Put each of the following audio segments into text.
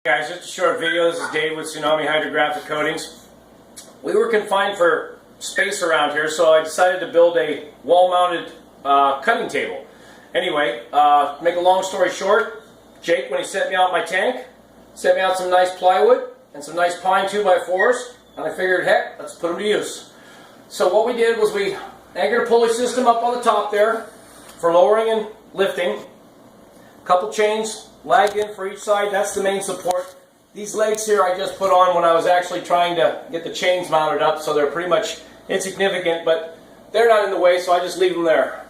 Guys, just a short video. This is Dave with Tsunami Hydrographic Coatings. We were confined for space around here, so I decided to build a wall-mounted cutting table. Anyway, make a long story short, Jake, when he sent me out my tank, sent me out some nice plywood and some nice pine 2x4s, and I figured, heck, let's put them to use. So what we did was we anchored a pulley system up on the top there for lowering and lifting. A couple chains lagged in for each side. That's the main support. These legs here I just put on when I was actually trying to get the chains mounted up, so they're pretty much insignificant, but they're not in the way, so I just leave them there.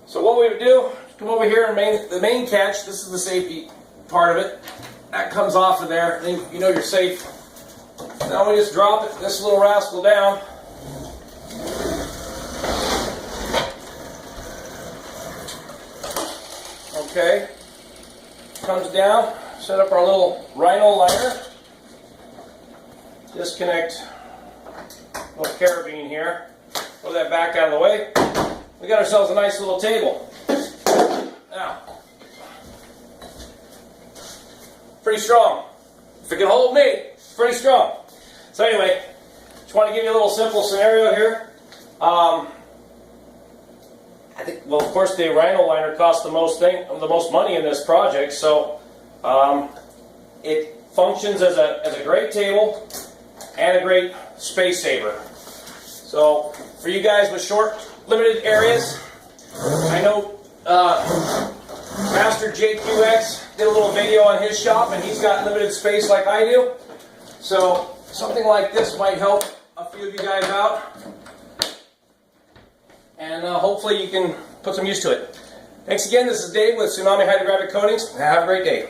So what we would do, come over here and the main catch, this is the safety part of it, that comes off of there, and you know you're safe. Now we just drop it, this little rascal down. Okay, comes down, set up our little rhino liner, disconnect a little carabine here, throw that back out of the way. We got ourselves a nice little table. Now, pretty strong. If it can hold me, it's pretty strong. So anyway, just want to give you a little simple scenario here. I think, well, of course, the rhino liner costs the most money in this project, so it functions as a great table and a great space saver. So for you guys with short, limited areas, I know Master JQX did a little video on his shop, and he's got limited space like I do. So something like this might help a few of you guys out. And hopefully you can put some use to it. Thanks again. This is Dave with Tsunami Hydrographic Coatings. Have a great day.